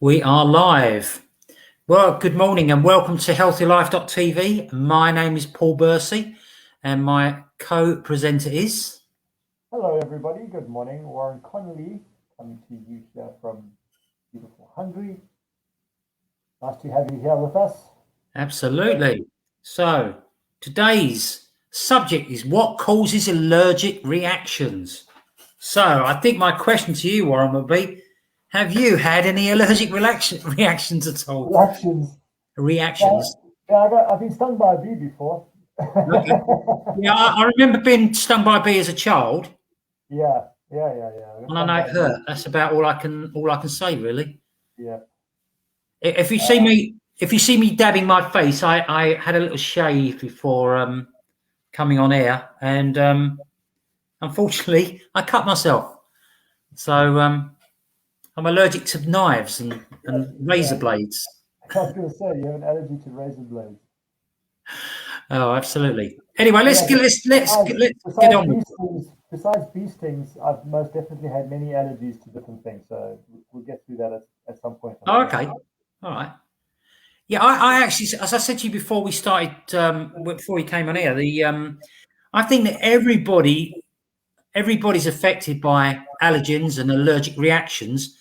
We are live. Well, good morning and welcome to healthylife.tv. My name is Paul Bursey and my co-presenter is... Hello, everybody. Good morning. Warren Connolly coming to you here from beautiful Hungary. Nice to have you here with us. Absolutely. So, today's subject is what causes allergic reactions. So, I think my question to you, Warren, would be, have you had any allergic reactions at all? Reactions? I've been stung by a bee before. Okay. Yeah, I remember being stung by a bee as a child. Yeah. And I know it hurt. That's about all I can say, really. Yeah. If you see me dabbing my face, I had a little shave before coming on air, and unfortunately, I cut myself. So I'm allergic to knives and razor blades. I was going to say you have an allergy to razor blades. Oh, absolutely. Anyway, let's get on with it. Besides bee stings, I've most definitely had many allergies to different things. So we'll get through that at some point. Oh, okay. All right. Yeah, I actually, as I said to you before we started, before we came on air, I think that everybody's affected by allergens and allergic reactions.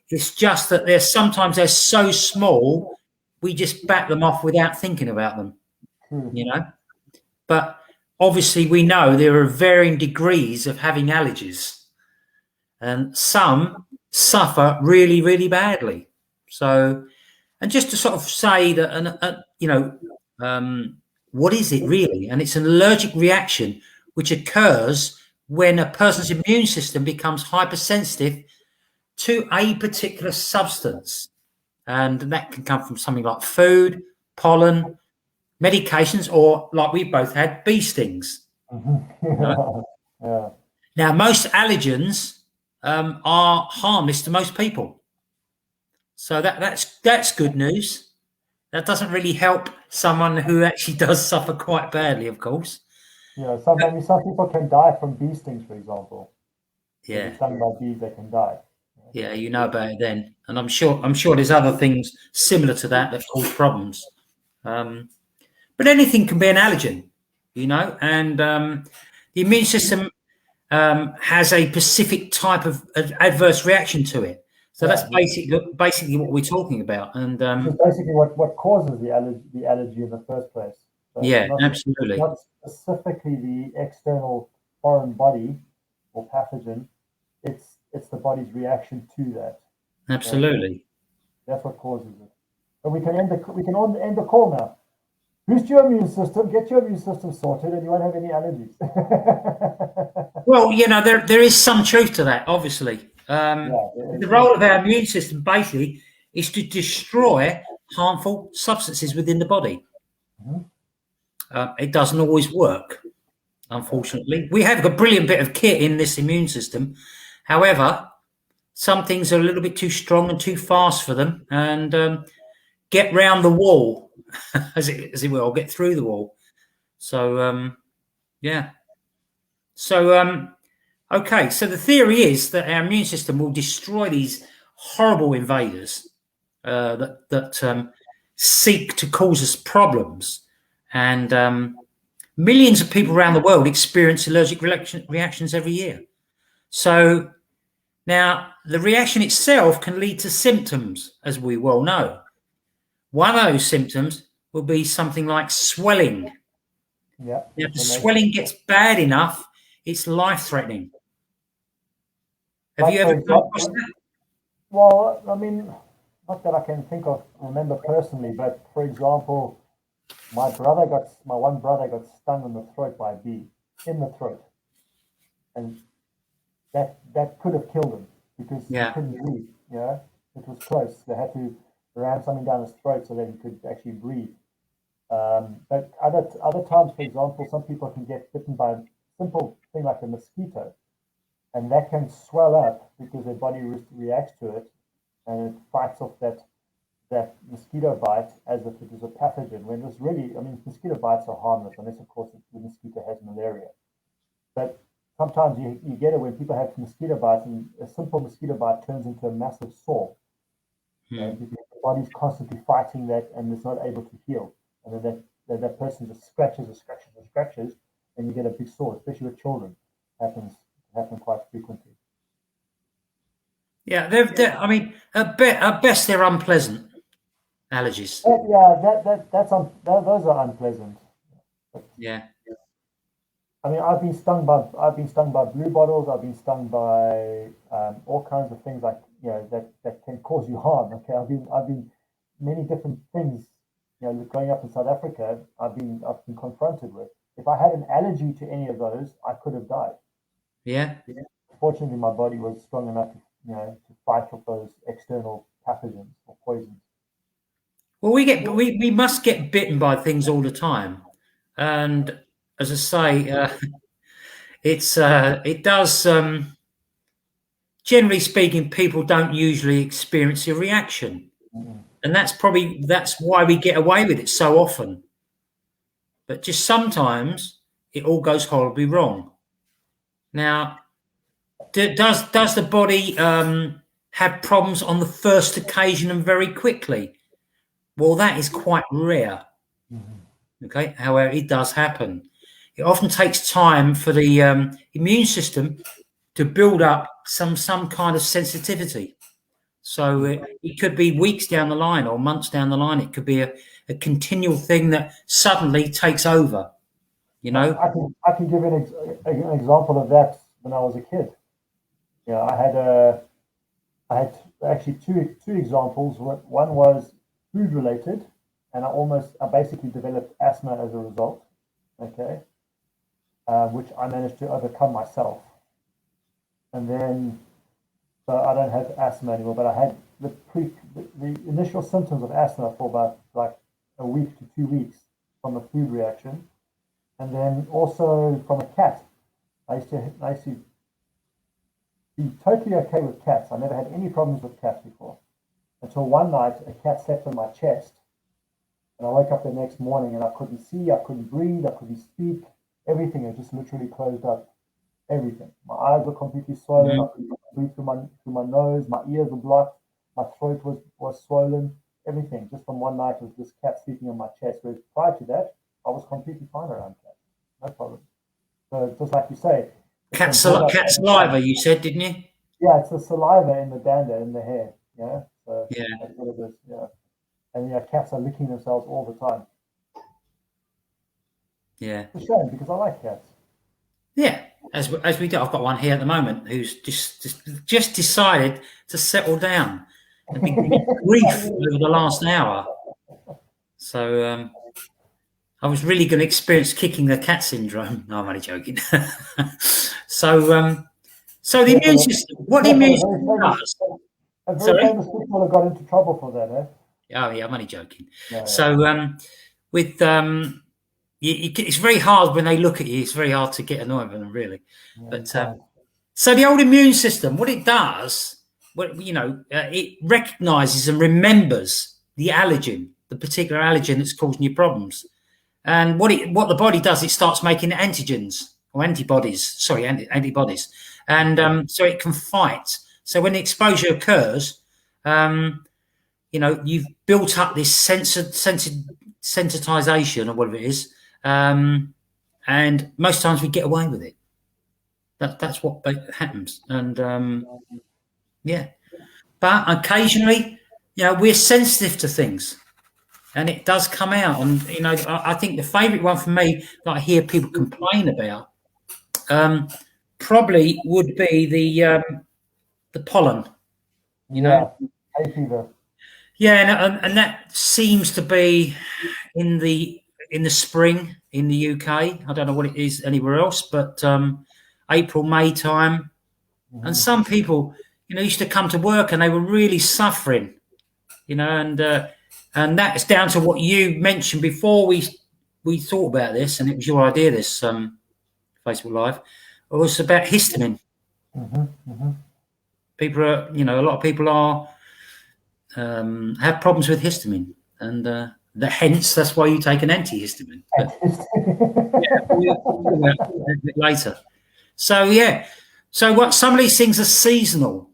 It's just that sometimes they're so small, we just bat them off without thinking about them, you know. But obviously, we know there are varying degrees of having allergies, and some suffer really, really badly. So, and just to sort of say that, what is it really? And it's an allergic reaction which occurs when a person's immune system becomes hypersensitive to a particular substance. And that can come from something like food, pollen, medications, or like we both had, bee stings. Yeah. Now, most allergens are harmless to most people. So that's good news. That doesn't really help someone who actually does suffer quite badly, of course. Yeah, some people can die from bee stings, for example. Yeah. Stung by bees, they can die. Yeah, you know about it then, and I'm sure there's other things similar to that cause problems. But anything can be an allergen, you know, and the immune system has a specific type of adverse reaction to it. So that's basically what we're talking about, and it's basically what causes the allergy in the first place. So yeah, absolutely. Not specifically the external foreign body or pathogen. It's the body's reaction to that. Absolutely. That's what causes it. But we can end the call now. Boost your immune system, get your immune system sorted, and you won't have any allergies. Well, you know, there is some truth to that, obviously. The role of our immune system basically is to destroy harmful substances within the body. It doesn't always work, unfortunately. We have a brilliant bit of kit in this immune system. However, some things are a little bit too strong and too fast for them, and get round the wall, as it will, get through the wall. So, yeah. So, okay. So the theory is that our immune system will destroy these horrible invaders that seek to cause us problems, and millions of people around the world experience allergic reactions every year. So now the reaction itself can lead to symptoms, as we well know. One of those symptoms will be something like swelling. Yeah. If the swelling gets bad enough, it's life-threatening. Have you ever come across that? Well, I mean, not that I can remember personally, but for example, my one brother got stung in the throat by a bee, in the throat, and that could have killed him because he couldn't breathe. Yeah, it was close. They had to ram something down his throat so that he could actually breathe. But other times, for example, some people can get bitten by a simple thing like a mosquito, and that can swell up because their body reacts to it, and it fights off that mosquito bite as if it was a pathogen. When it's really, I mean, mosquito bites are harmless unless, of course, the mosquito has malaria. But sometimes you get it when people have mosquito bites, and a simple mosquito bite turns into a massive sore. Because the body's constantly fighting that, and it's not able to heal, and then that person just scratches and scratches and scratches, and you get a big sore, especially with children. Happen quite frequently. Yeah, I mean, at best they're unpleasant allergies. Those are unpleasant. Yeah. I mean, I've been stung by blue bottles. I've been stung by all kinds of things that can cause you harm. Okay, I've been many different things. Growing up in South Africa, I've been confronted with. If I had an allergy to any of those, I could have died. Yeah. Fortunately, my body was strong enough to fight off those external pathogens or poisons. Well, we must get bitten by things all the time, and as I say, it does. Generally speaking, people don't usually experience a reaction, and that's why we get away with it so often. But just sometimes it all goes horribly wrong. Now, does the body have problems on the first occasion and very quickly? Well, that is quite rare. Okay, however, it does happen. It often takes time for the immune system to build up some kind of sensitivity. So it could be weeks down the line or months down the line. It could be a continual thing that suddenly takes over. I can give an example of that when I was a kid. I had actually two examples. One was food related, and I basically developed asthma as a result. Okay, which I managed to overcome myself. And then, so I don't have asthma anymore, but I had the initial symptoms of asthma for about like a week to 2 weeks from a food reaction, and then also from a cat. I used to be totally okay with cats. I never had any problems with cats before, until one night a cat sat on my chest, and I woke up the next morning and I couldn't see, I couldn't breathe, I couldn't speak. Everything had just literally closed up. Everything. My eyes were completely swollen. I couldn't breathe through my nose. My ears were blocked. My throat was swollen. Everything just from one night with this cat sleeping on my chest. Whereas prior to that, I was completely fine around cats. No problem. So just like you say, cat saliva. You said, didn't you? Yeah, it's the saliva in the dander in the hair. Yeah. So yeah. That's what it is. Yeah. And cats are licking themselves all the time. Yeah. It's a shame because I like cats. Yeah. As we do, I've got one here at the moment who's just decided to settle down and be grief over the last hour. So I was really going to experience kicking the cat syndrome. No, I'm only joking. So the immune system. What the immune system does? A very famous footballer got into trouble for that, eh? Oh yeah, I'm only joking. Yeah. So with it's very hard when they look at you. It's very hard to get annoyed with them, really. Yeah, but so the old immune system, what it does, it recognises and remembers the allergen, the particular allergen that's causing you problems. And what the body does, it starts making antigens or antibodies. Sorry, antibodies, and so it can fight. So when the exposure occurs, you've built up this sensitization or whatever it is. And most times we get away with it. That's what happens. And but occasionally, we're sensitive to things, and it does come out. And I think the favourite one for me that I hear people complain about probably would be the pollen. Hay fever. Yeah, and that seems to be in the spring in the UK. I don't know what it is anywhere else, but April, May time. Mm-hmm. And some people, used to come to work and they were really suffering, and that's down to what you mentioned before we thought about this, and it was your idea, this Facebook Live. It was about histamine. Mm-hmm. Mm-hmm. People are, a lot of people are have problems with histamine, and hence that's why you take an antihistamine. But, we'll a bit later. So what some of these things are seasonal.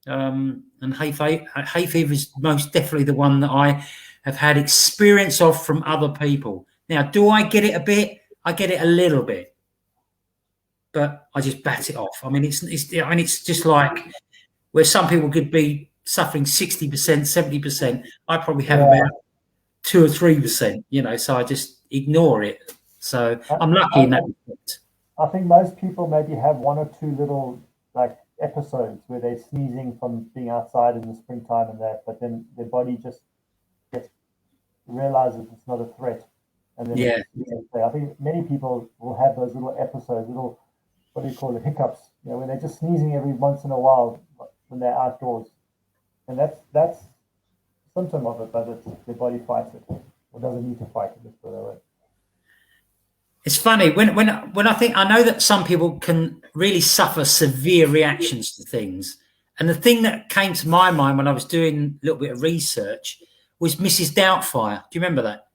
And hay fever is most definitely the one that I have had experience of from other people. Now, do I get it a bit? I get it a little bit, but I just bat it off. I mean, it's just like where some people could be suffering 60%, 70%. I probably have about 2 or 3%. So I just ignore it. So I'm lucky in that respect. I think most people maybe have 1 or 2 little like episodes where they're sneezing from being outside in the springtime and that, but then their body just realizes it's not a threat. And then I think many people will have those little episodes, little, what do you call it, hiccups, when they're just sneezing every once in a while when they're outdoors. And that's a symptom of it, but their body fights it, or doesn't need to fight it, let's put it that way. It's funny when I know that some people can really suffer severe reactions to things, and the thing that came to my mind when I was doing a little bit of research was Mrs. Doubtfire. Do you remember that?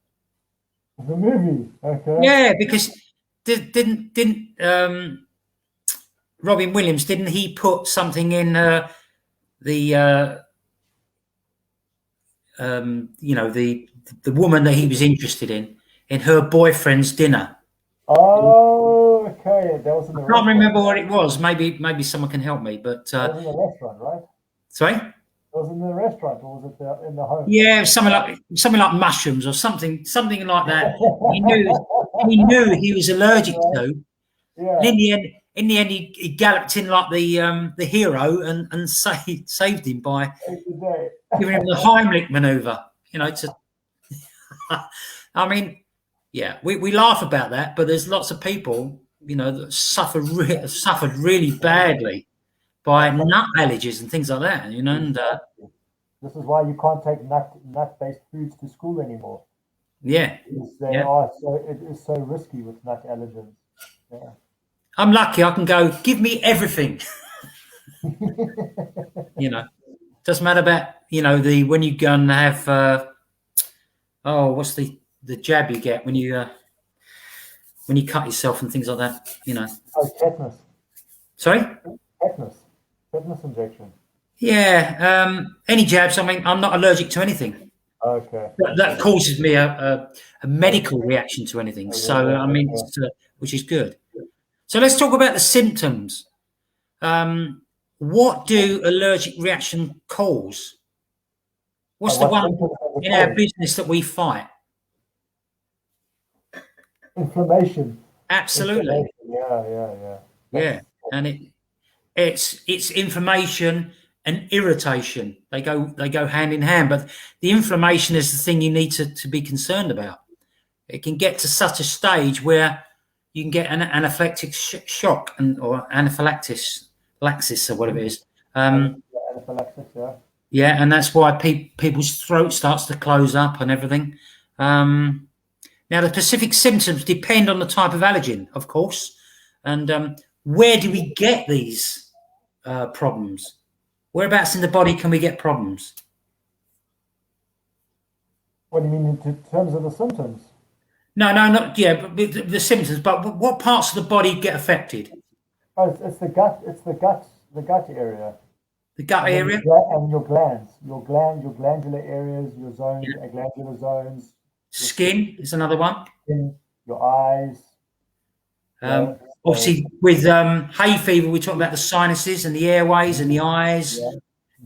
The movie, okay. Yeah, because didn't Robin Williams, didn't he put something in the woman that he was interested in her boyfriend's dinner? Oh, okay. That was in the I can't remember what it was. Maybe someone can help me. But it was in the restaurant, right? Sorry? It was in the restaurant, or was it in the home? Yeah, something like mushrooms or something like that. He knew he was allergic to. Yeah. And in the end, he galloped in like the hero and saved him by giving him the Heimlich maneuver. I mean, yeah, we laugh about that, but there's lots of people, that suffered really badly by nut allergies and things like that. And this is why you can't take nut-based foods to school anymore. Yeah, it is so risky with nut allergens. Yeah. I'm lucky. I can go. Give me everything. Doesn't matter about when you go and have what's the jab you get when you cut yourself and things like that. Oh, tetanus. Sorry. Tetanus injection. Yeah. Any jabs. I mean, I'm not allergic to anything. Okay. That causes me a medical reaction to anything. So I mean, which is good. So let's talk about the symptoms. What do allergic reaction cause? What's the one in our business that we fight? Inflammation. Absolutely. Yeah. And it's inflammation and irritation. They go hand in hand. But the inflammation is the thing you need to be concerned about. It can get to such a stage where you can get an anaphylactic shock or anaphylaxis or whatever it is. Anaphylaxis, yeah. Yeah, and that's why people's throat starts to close up and everything. Now, the specific symptoms depend on the type of allergen, of course, and where do we get these problems? Whereabouts in the body can we get problems? What do you mean in terms of the symptoms? No, not but the symptoms. But what parts of the body get affected? Oh, it's the gut. It's the gut area. The gut area and your glands, your glandular areas, your zones, glandular zones. Skin is another one. Skin, your eyes. Obviously, with hay fever, we talk about the sinuses and the airways and the eyes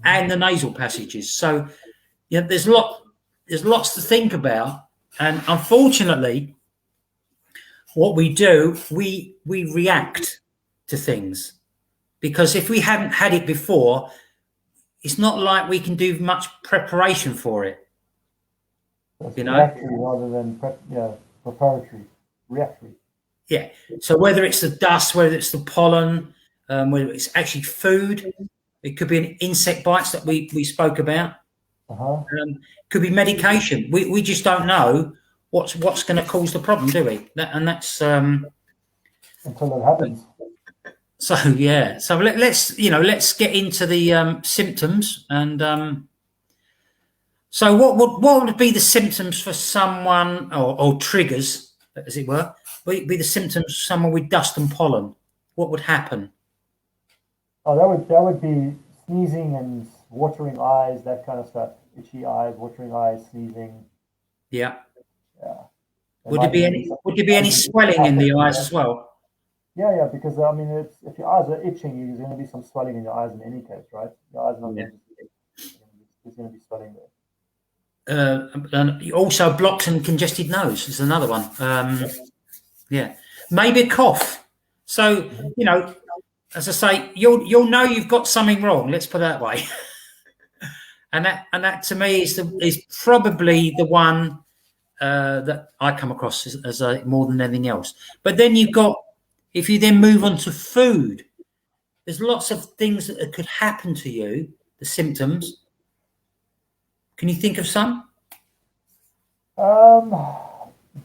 and the nasal passages. So, there's lots to think about. And unfortunately, what we do, we react to things, because if we hadn't had it before, it's not like we can do much preparation for it. Rather than preparatory, reactory. Yeah. So whether it's the dust, whether it's the pollen, whether it's actually food, it could be an insect bites that we spoke about. Could be medication. We just don't know what's going to cause the problem, do we? That's until it happens. So yeah. So let's get into the symptoms. And so what would be the symptoms for someone, or triggers, as it were? Would be the symptoms of someone with dust and pollen? What would happen? Oh, that would be sneezing and watering eyes, that kind of stuff. Itchy eyes, watering eyes, sneezing. Yeah. Yeah. Would there be any swelling in the eyes as well? Yeah, because I mean, if your eyes are itching, there's going to be some swelling in your eyes in any case, right? Your eyes are not going to just itch. There's going to be swelling there. And also blocked and congested nose is another one. Yeah, maybe a cough. So as I say, you'll know you've got something wrong. Let's put it that way. and that to me is probably the one that I come across as more than anything else. But then if you then move on to food, there's lots of things that could happen to you. The symptoms. Can you think of some?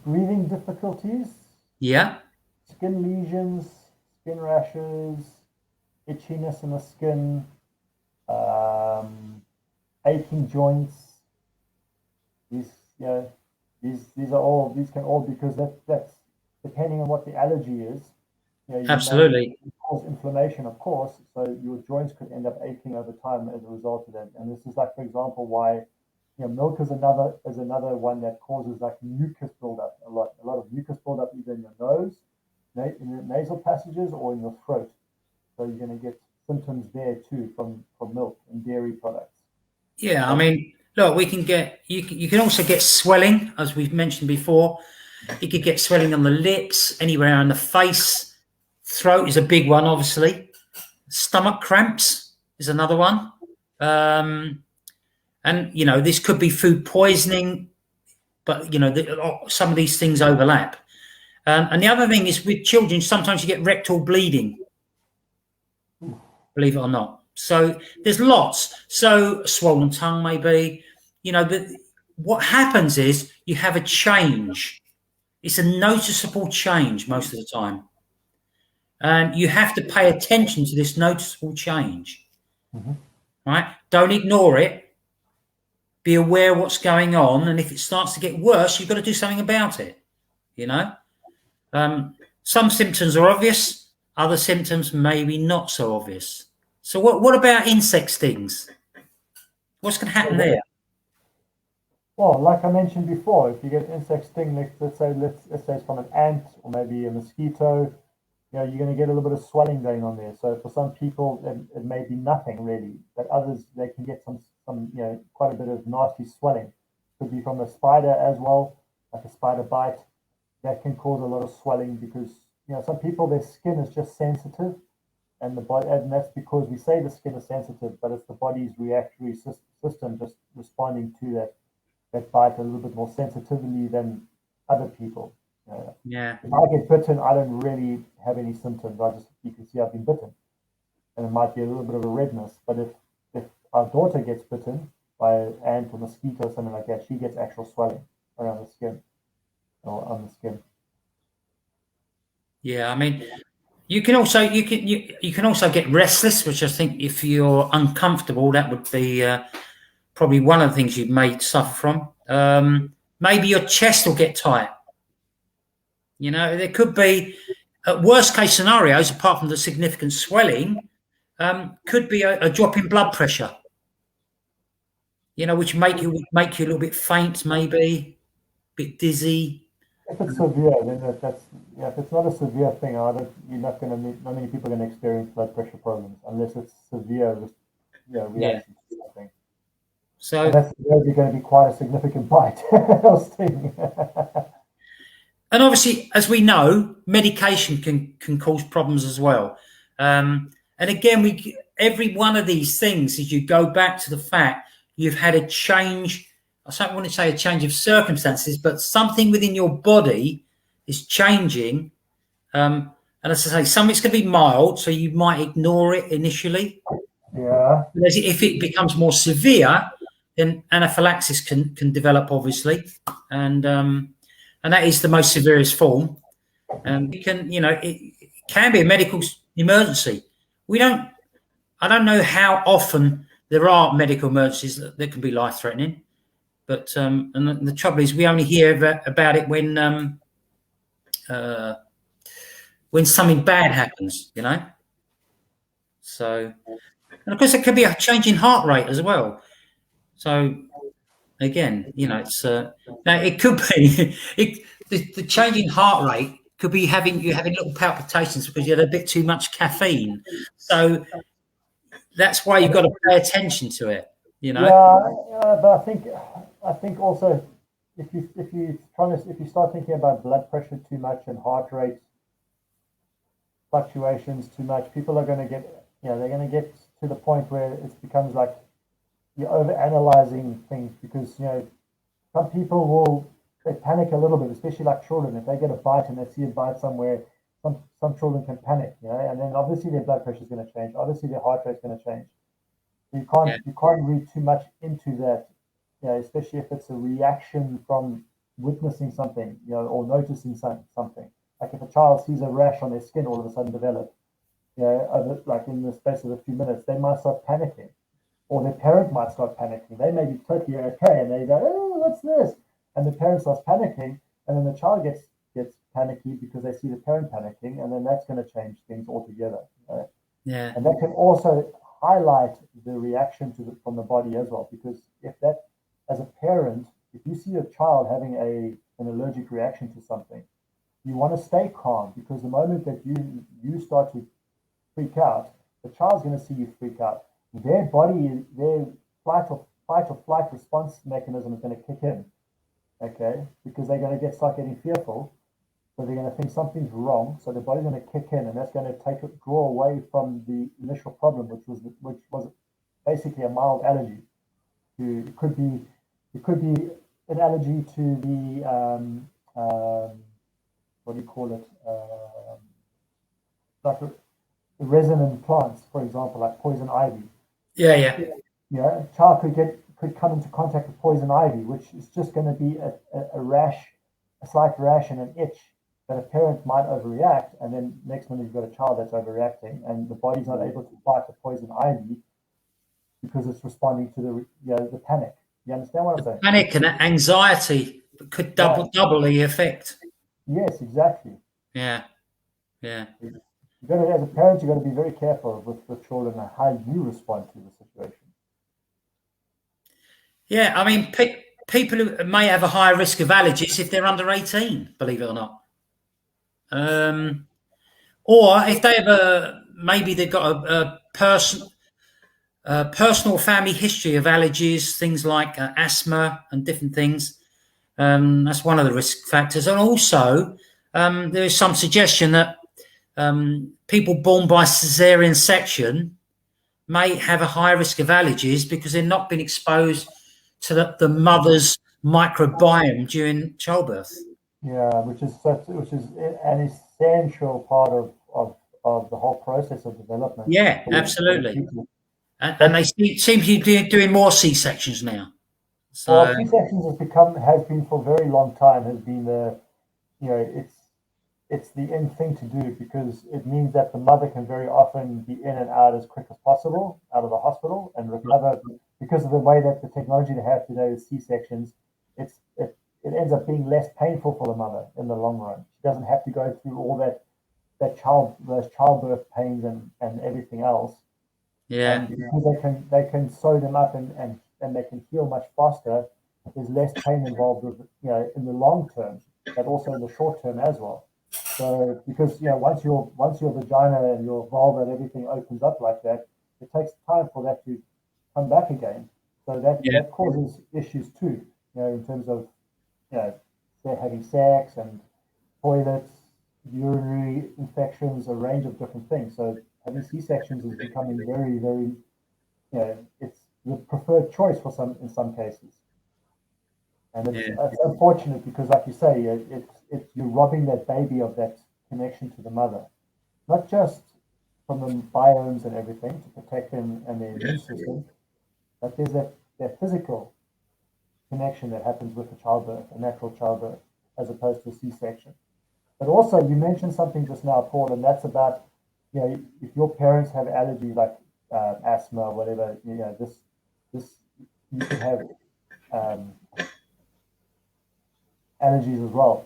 Breathing difficulties. Yeah. Skin lesions, skin rashes, itchiness in the skin, aching joints. These can all, because that's depending on what the allergy is. Absolutely. Cause inflammation, of course, so your joints could end up aching over time as a result of that. And this is like, for example, why milk is another one that causes like mucus buildup, a lot of mucus buildup either in your nose, in the nasal passages, or in your throat. So you're going to get symptoms there too from milk and dairy products. Yeah, I mean, look, we can get you can also get swelling, as we've mentioned before. You could get swelling on the lips, anywhere on the face. Throat is a big one, obviously. Stomach cramps is another one. And this could be food poisoning, but some of these things overlap. And the other thing is, with children, sometimes you get rectal bleeding, believe it or not. So there's lots. So swollen tongue, maybe. What happens is you have a change. It's a noticeable change most of the time. And you have to pay attention to this noticeable change. Mm-hmm. Right? Don't ignore it. Be aware of what's going on. And if it starts to get worse, you've got to do something about it. Some symptoms are obvious. Other symptoms maybe not so obvious. So what about insect stings? What's going to happen there? Well, like I mentioned before, if you get insect sting, let's say it's from an ant or maybe a mosquito, you're going to get a little bit of swelling going on there. So for some people, it may be nothing really, but others, they can get some quite a bit of nasty swelling. Could be from a spider as well, like a spider bite. That can cause a lot of swelling because some people, their skin is just sensitive, and that's because we say the skin is sensitive, but it's the body's reactory system just responding to that bite a little bit more sensitively than other people. Yeah. If I get bitten, I don't really have any symptoms. You can see I've been bitten, and it might be a little bit of a redness. But if our daughter gets bitten by an ant or mosquito or something like that, she gets actual swelling around the skin or on the skin. Yeah, I mean, you can also get restless, which I think if you're uncomfortable, that would be probably one of the things you may suffer from. Maybe your chest will get tight. There could be worst case scenarios, apart from the significant swelling, could be a drop in blood pressure. Which make you a little bit faint, maybe a bit dizzy. If it's severe, then if it's not a severe thing, not many people are going to experience blood pressure problems unless it's severe, reaction to something. So that's going to be quite a significant bite or sting. And obviously, as we know, medication can cause problems as well. And again, every one of these things, as you go back to the fact you've had a change. I don't want to say a change of circumstances, but something within your body is changing. And as I say, something's going to be mild, so you might ignore it initially. Yeah. If it becomes more severe, then anaphylaxis can develop, obviously, and that is the most severest form. And it can be a medical emergency. I don't know how often there are medical emergencies that can be life-threatening, but and the trouble is we only hear about it when something bad happens, So And of course, it could be a change in heart rate as well. So again, it's now it could be the change in heart rate could be having little palpitations because you had a bit too much caffeine. So that's why you've got to pay attention to it. Yeah, but I think also if you start thinking about blood pressure too much and heart rate fluctuations too much, people are going to get they're going to get to the point where it becomes like you're over analyzing things because some people they panic a little bit, especially like children. If they get a bite and they see a bite somewhere, some children can panic, and then obviously their blood pressure is going to change. Obviously their heart rate is going to change. You can't read too much into that, especially if it's a reaction from witnessing something, or noticing something. Like if a child sees a rash on their skin all of a sudden develop, like in the space of a few minutes, they might start panicking, or their parent might start panicking. They may be totally okay, and they go, "Oh, what's this?" And the parent starts panicking, and then the child gets panicky because they see the parent panicking, and then that's going to change things altogether. Yeah. And that can also highlight the reaction from the body as well, because as a parent, if you see a child having an allergic reaction to something, you want to stay calm, because the moment that you start to freak out, the child's going to see you freak out. Their body, their fight or flight response mechanism is going to kick in, okay? Because they're going to start getting fearful, so they're going to think something's wrong. So the body's going to kick in, and that's going to draw away from the initial problem, which was basically a mild allergy. It could be an allergy to the what do you call it? Like resonant plants, for example, like poison ivy. Yeah. Yeah, a child could come into contact with poison ivy, which is just going to be a rash, a slight rash and an itch that a parent might overreact, and then next minute you've got a child that's overreacting, and the body's not able to fight the poison ivy because it's responding to the panic. You understand what I'm saying? Panic and anxiety could double the effect. Yes, exactly. Yeah. As a parent, you've got to be very careful with children and how you respond to the situation. Yeah, I mean, people who may have a higher risk of allergies if they're under 18, believe it or not. Or if they have maybe they've got a personal family history of allergies, things like asthma and different things. That's one of the risk factors. And also, there is some suggestion that people born by cesarean section may have a high risk of allergies because they've not been exposed to the mother's microbiome during childbirth. Yeah, which is an essential part of the whole process of development. Yeah, absolutely. And they seem to be doing more C-sections now. So, well, C-sections has been for a very long time, has been it's the in thing to do, because it means that the mother can very often be in and out as quick as possible out of the hospital and recover. Because of the way that the technology they have today with C-sections, it ends up being less painful for the mother in the long run. She doesn't have to go through all those childbirth pains and everything else. yeah. And because they can sew them up and they can heal much faster, there's less pain involved with in the long term, but also in the short term as well. So because once your vagina and your vulva and everything opens up like that, it takes time for that to come back again. So that causes issues too, in terms of they're having sex and toilets, urinary infections, a range of different things. So having C-sections is becoming very, very, it's the preferred choice in some cases. And it's unfortunate because, like you say, you're robbing that baby of that connection to the mother, not just from the biomes and everything to protect them and their immune system, but there's that physical connection that happens with a natural childbirth, as opposed to a C-section. But also, you mentioned something just now, Paul, and that's about, if your parents have allergies like asthma or whatever, this you could have allergies as well.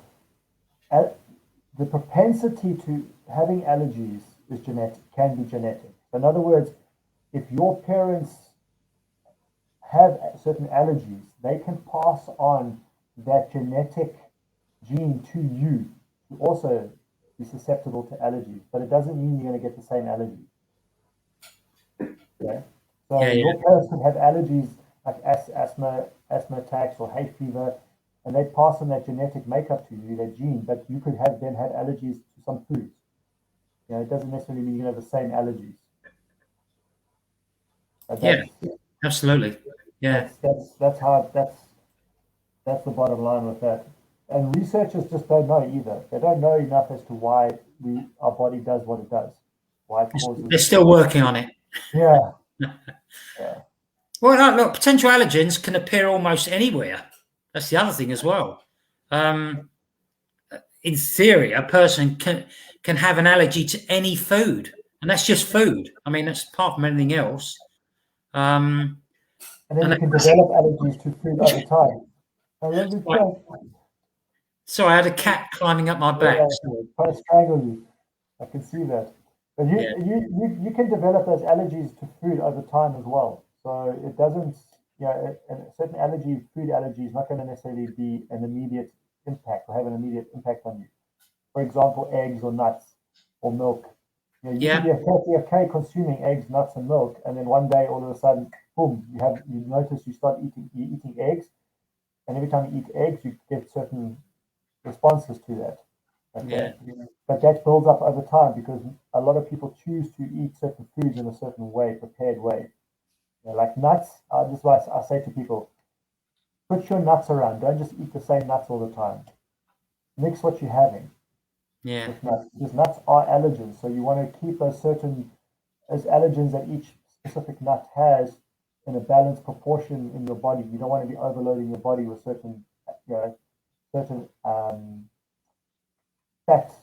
The propensity to having allergies can be genetic. So in other words, if your parents have certain allergies, they can pass on that genetic gene to you to also be susceptible to allergies, but it doesn't mean you're going to get the same allergy. Okay? So your parents could have allergies like asthma attacks or hay fever, and they pass on that genetic makeup to you, that gene, but you could have then had allergies to some foods. You know, it doesn't necessarily mean you have the same allergies. Absolutely. Yeah, that's the bottom line with that. And researchers just don't know either. They don't know enough as to why our body does what it does. Why it causes. They're still working on it. Yeah. Well, look, potential allergens can appear almost anywhere. That's the other thing as well. In theory, a person can have an allergy to any food, and that's just food. I mean, that's apart from anything else. And then you can develop allergies to food over time. Sorry, I had a cat climbing up my back. Trying to strangle you. I can see that. But you can develop those allergies to food over time as well. So it doesn't, a certain allergy, food allergy is not going to necessarily be an immediate impact or have an immediate impact on you. For example, eggs or nuts or milk. You can be okay consuming eggs, nuts, and milk, and then one day all of a sudden, boom, you notice you start eating eggs, and every time you eat eggs, you get certain responses to that. Okay, but that builds up over time because a lot of people choose to eat certain foods in a certain way, prepared way. Like nuts, I say to people, put your nuts around. Don't just eat the same nuts all the time. Mix what you're having. With nuts, because nuts are allergens, so you want to keep those allergens that each specific nut has in a balanced proportion in your body. You don't want to be overloading your body with certain fats.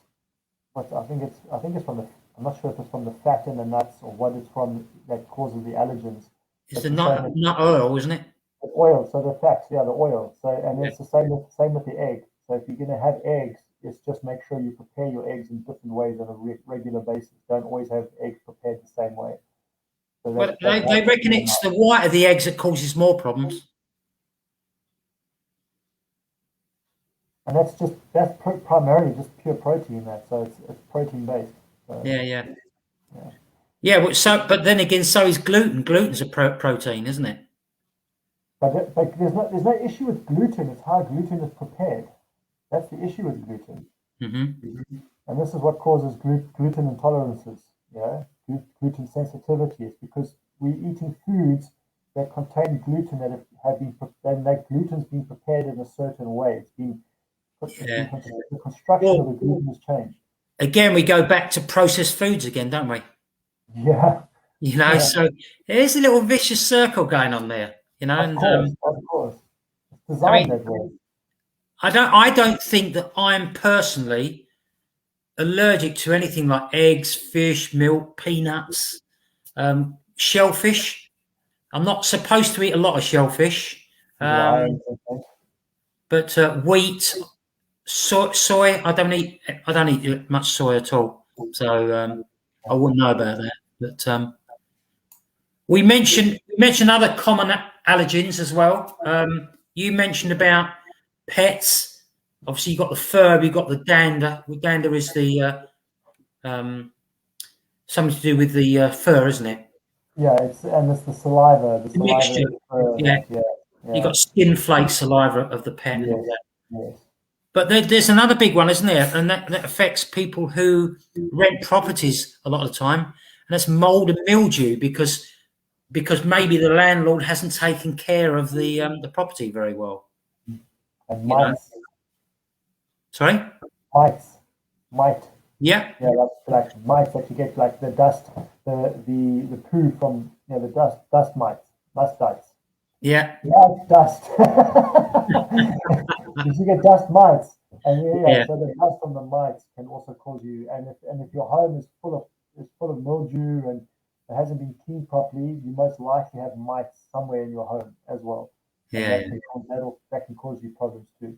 But I think it's from the. I'm not sure if it's from the fat in the nuts or what it's from that causes the allergens. It's the nut oil, isn't it? The oil, so the fats, the oil. So and it's the same with the egg. So if you're going to have eggs, it's just make sure you prepare your eggs in different ways on a regular basis. Don't always have eggs prepared the same way. So they reckon it's the white of the eggs that causes more problems. And that's primarily just pure protein. So it's protein based. So, But then again, so is gluten. Gluten's a protein, isn't it? But there's no issue with gluten. It's how gluten is prepared. That's the issue with gluten. And this is what causes gluten intolerances. Gluten sensitivity. It's because we're eating foods that contain gluten that gluten's been prepared in a certain way. The construction of the gluten has changed. Again, we go back to processed foods again, don't we? So there's a little vicious circle going on there. Of course. It's designed that way. I don't think that I'm personally allergic to anything like eggs, fish, milk, peanuts, shellfish. I'm not supposed to eat a lot of shellfish. But wheat, soy, I don't eat much soy at all. So I wouldn't know about that. But we mentioned other common allergens as well. You mentioned about pets. Obviously, you've got the fur, you've got the dander. Dander is the something to do with the fur, isn't it? It's the saliva. The mixture. You've got skin flake saliva of the pet and all that. Yes. But there's another big one, isn't there? And that affects people who rent properties a lot of the time. And that's mold and mildew because maybe the landlord hasn't taken care of the property very well. And mites. Sorry? Mite. Yeah. That's like mites that you get, like the dust, the poo from the dust mites, mustites. Yeah. Dust. You get dust mites, and so the dust from the mites can also cause you. And if your home is full of mildew and it hasn't been cleaned properly, you most likely have mites somewhere in your home as well. Yeah. That can cause you problems too.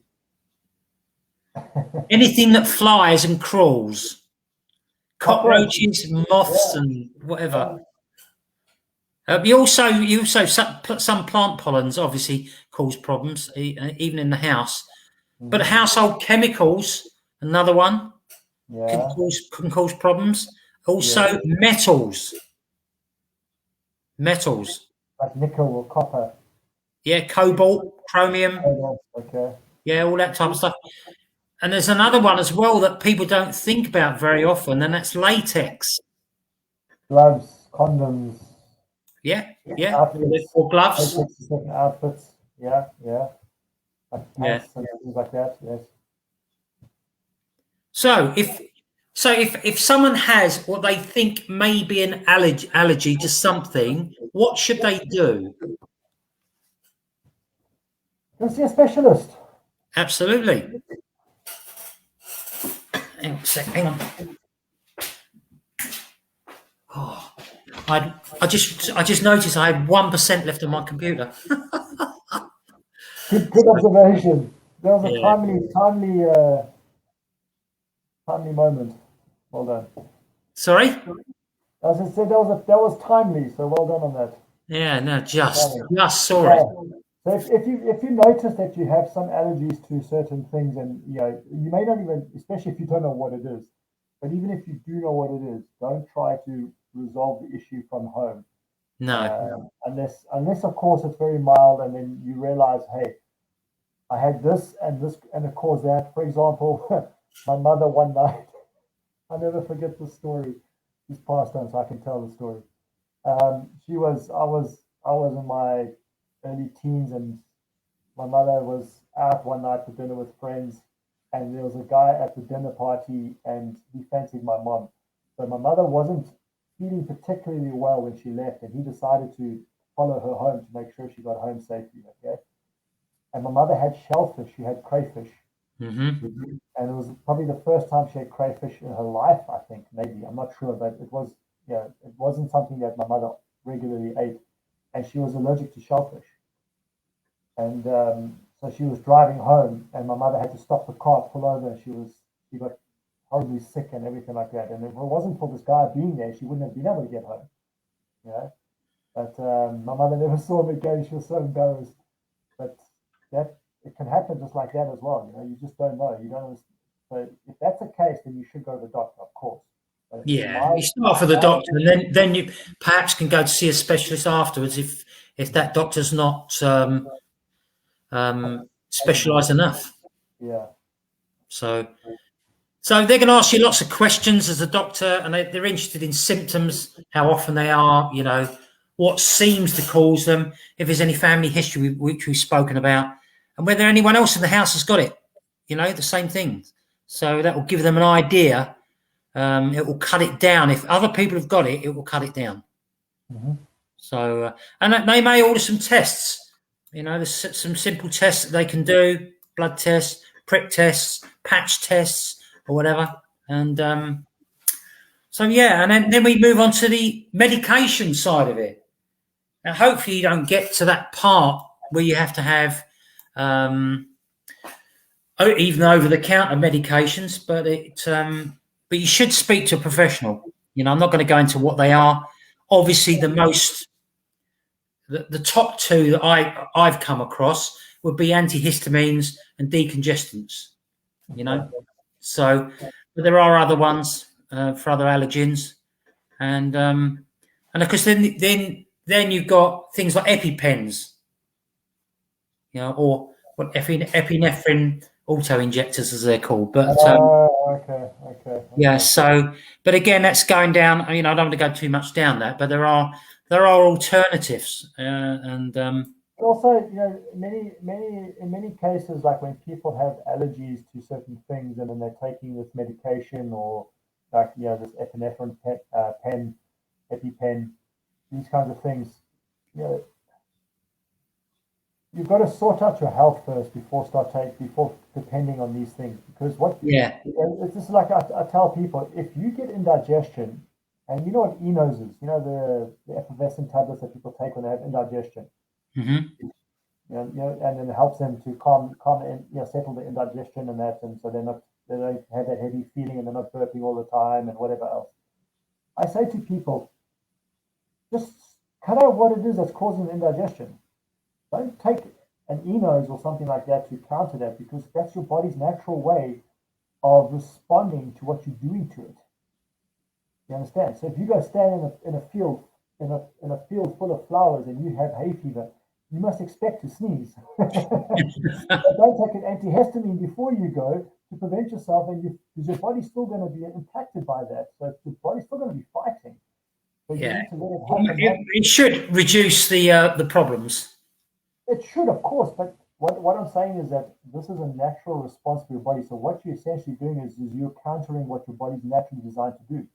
Anything that flies and crawls, cockroaches, moths, and whatever. You also some plant pollens obviously cause problems, even in the house. But household chemicals, another one, can cause problems. Also, metals, like nickel or copper. Yeah, cobalt, chromium. Okay. Yeah, all that type of stuff. And there's another one as well that people don't think about very often, and that's latex. Gloves, condoms. Yeah. Outfits, or gloves. Outfits. Yeah. Like Yeah. pants and things like that. Yes. So if someone has what they think may be an allergy to something, what should they do? Go see a specialist. Absolutely. Hang on a sec. Hang on. Oh, I just noticed I had 1% left on my computer. Good observation. That was a Yeah. timely moment. Well done. Sorry? As I said, that was timely. So well done on that. Yeah, no, just saw it. So if you notice that you have some allergies to certain things, and you may not even, especially if you don't know what it is, but even if you do know what it is, don't try to resolve the issue from home. No. Unless of course it's very mild, and then you realize, hey, I had this, and it caused that. For example, my mother one night, I'll never forget the story. She's passed on, so I can tell the story. I was in my early teens, and my mother was out one night for dinner with friends, and there was a guy at the dinner party, and he fancied my mom. So my mother wasn't feeling particularly well when she left, and he decided to follow her home to make sure she got home safely. Okay, and my mother had shellfish. She had crayfish. And it was probably the first time she had crayfish in her life. I think maybe, I'm not sure, but it wasn't something that my mother regularly ate, and she was allergic to shellfish. And so she was driving home, and my mother had to stop the car, pull over, and she got horribly sick and everything like that. And if it wasn't for this guy being there, she wouldn't have been able to get home. But my mother never saw him again. She was so embarrassed. But that it can happen just like that as well. You just don't know. You don't. So if that's the case, then you should go to the doctor, of course. Yeah, you start off with the doctor, and then you perhaps can go to see a specialist afterwards if that doctor's not specialised enough. Yeah. So they're going to ask you lots of questions as a doctor, and they're interested in symptoms, how often they are, what seems to cause them, if there's any family history which we've spoken about, and whether anyone else in the house has got it, the same thing. So that will give them an idea. It will cut it down. If other people have got it, it will cut it down. So, and they may order some tests. There's some simple tests that they can do: blood tests, prick tests, patch tests, or whatever. And so, yeah, and then we move on to the medication side of it. Now, hopefully, you don't get to that part where you have to have even over-the-counter medications, but you should speak to a professional. I'm not going to go into what they are. Obviously, the top two that I've come across would be antihistamines and decongestants. So, but there are other ones for other allergens, and of course then you've got things like EpiPens, or what epinephrine auto injectors as they're called. But okay. Yeah. So, but again, that's going down. I don't want to go too much down that, but there are alternatives, and also, in many cases, like when people have allergies to certain things, and then they're taking this medication, or like this epinephrine pen, EpiPen, these kinds of things, you've got to sort out your health first before depending on these things. Because it's just like I tell people, if you get indigestion, and you know what eNose is, the effervescent tablets that people take when they have indigestion. And then it helps them to settle the indigestion and that, and so they don't have that heavy feeling, and they're not burping all the time and whatever else. I say to people, just cut out what it is that's causing the indigestion. Don't take an eNose or something like that to counter that, because that's your body's natural way of responding to what you're doing to it. You understand? So if you go stand in a field full of flowers and you have hay fever, you must expect to sneeze. But don't take an antihistamine before you go to prevent yourself, because your body's still going to be impacted by that. So your body's still going to be fighting. So you need to let it happen. It should reduce the problems. It should, of course, but what I'm saying is that this is a natural response for your body. So what you're essentially doing is you're countering what your body's naturally designed to do.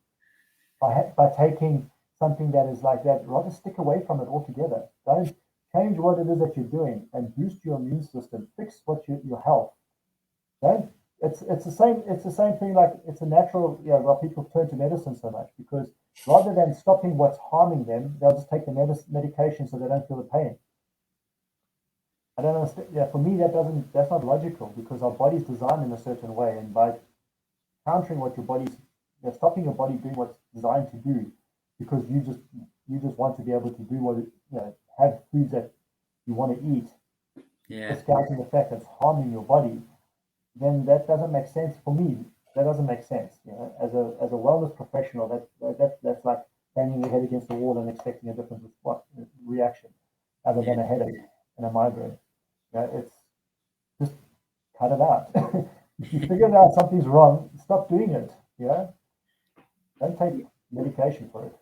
By taking something that is like that, rather stick away from it altogether. Don't change what it is that you're doing and boost your immune system. Fix your health. Don't. It's the same thing. Like, it's a natural. Why people turn to medicine so much, because rather than stopping what's harming them, they'll just take the medication so they don't feel the pain. I don't understand. Yeah, for me that's not logical, because our body's designed in a certain way, and by countering what your body's, stopping your body doing what's designed to do, because you just want to be able to do what have foods that you want to eat, discounting the fact that it's harming your body, then that doesn't make sense for me. That doesn't make sense. As a wellness professional, that's like banging your head against the wall and expecting a different reaction, other than a headache and a migraine. It's just cut it out. If you figure out something's wrong, stop doing it. Don't take medication for it.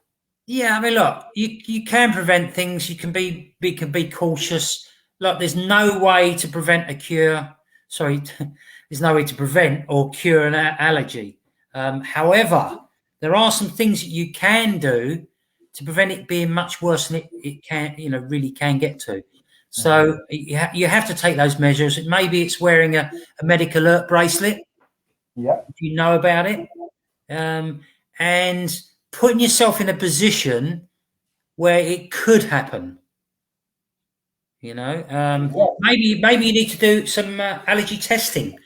Yeah, I mean, look, you can prevent things. You can be cautious. Look, there's no way to prevent a cure. Sorry, there's no way to prevent or cure an allergy. However, there are some things that you can do to prevent it being much worse than it can, really can get to. So you have to take those measures. Maybe it's wearing a medical alert bracelet. Yeah. If you know about it. And putting yourself in a position where it could happen. Maybe you need to do some allergy testing.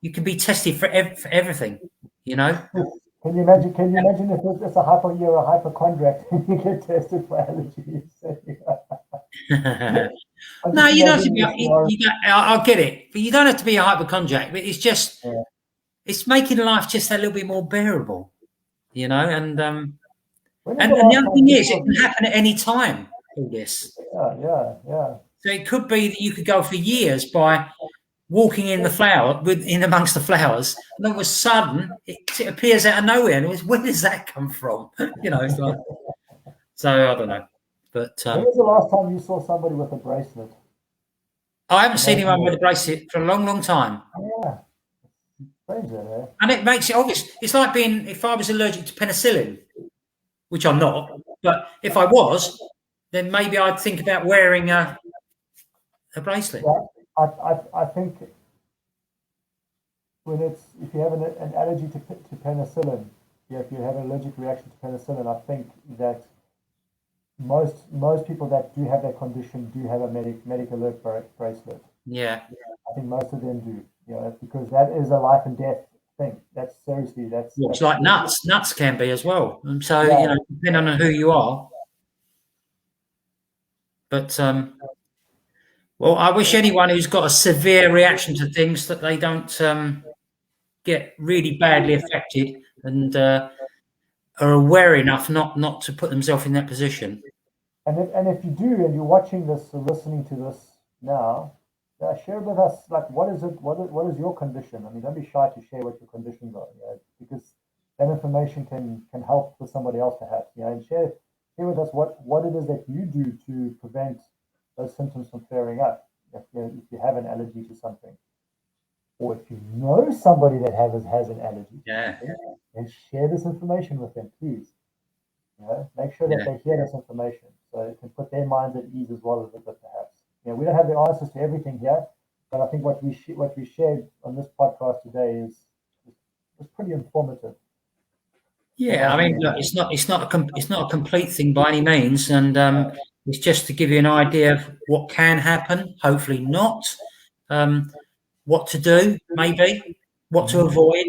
You can be tested for everything. Can you imagine? If it's you're a hypochondriac and you get tested for allergies? No, you don't have to be. I'll get it, but you don't have to be a hypochondriac. But it's just, it's making life just a little bit more bearable, And the other thing is, it can happen at any time. All this. Yeah. So it could be that you could go for years by walking in in amongst the flowers, and all of a sudden it appears out of nowhere, and where does that come from? It's like, so I don't know. But when was the last time you saw somebody with a bracelet? I haven't seen anyone with a bracelet for a long, long time. Yeah. Strange, and it makes it obvious. It's like if I was allergic to penicillin, which I'm not, but if I was, then maybe I'd think about wearing a bracelet. Yeah, I think if you have an allergy to penicillin, if you have an allergic reaction to penicillin, I think that most people that do have that condition do have a medical alert bracelet. Yeah. I think most of them do. Because that is a life and death thing. That's seriously it's like nuts. Nuts can be as well. And so depending on who you are. But well, I wish anyone who's got a severe reaction to things that they don't get really badly affected and are aware enough not to put themselves in that position. And if you do, and you're watching this or listening to this now, share with us, like, what is it? What is your condition? I mean, don't be shy to share what your conditions are, because that information can help for somebody else perhaps, and share with us what it is that you do to prevent those symptoms from flaring up. If you have an allergy to something, or if you know somebody that has an allergy, and share this information with them, please. Make sure that they hear this information so it can put their minds at ease as well as it perhaps. We don't have the answers to everything here, but I think what we shared on this podcast today is pretty informative. Yeah, I mean, look, it's not a complete thing by any means, and it's just to give you an idea of what can happen. Hopefully not. What to do, maybe. What to avoid.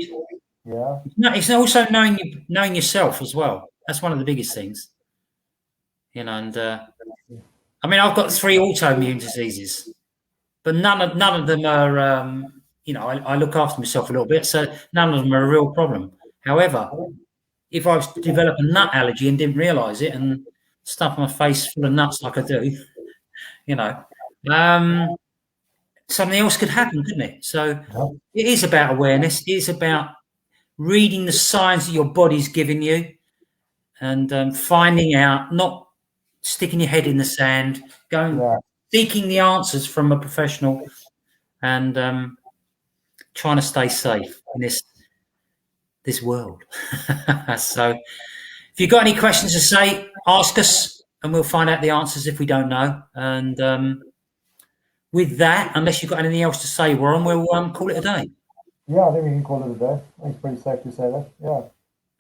Yeah. It's also knowing yourself as well. That's one of the biggest things. you know, and I mean, I've got 3 autoimmune diseases, but none of them are, you know, I look after myself a little bit, so none of them are a real problem. However, if I was to develop a nut allergy and didn't realise it and stuff my face full of nuts like I do, you know, something else could happen, couldn't it? So it is about awareness. It is about reading the signs that your body's giving you and finding out, not sticking your head in the sand, going seeking the answers from a professional and trying to stay safe in this world. So if you've got any questions to say, ask us and we'll find out the answers if we don't know. And with that, unless you've got anything else to say, Warren, we'll call it a day. Yeah, I think we can call it a day. I think it's pretty safe to say that. Yeah.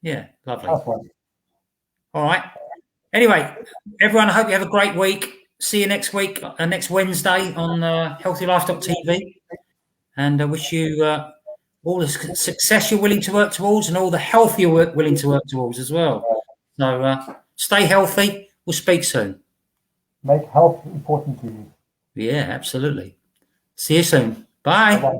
Yeah, lovely. That's one. All right. Anyway, everyone, I hope you have a great week. See you next week, next Wednesday on healthylife.tv. And I wish you all the success you're willing to work towards and all the health you're willing to work towards as well. So stay healthy. We'll speak soon. Make health important to you. Yeah, absolutely. See you soon. Bye. Bye-bye.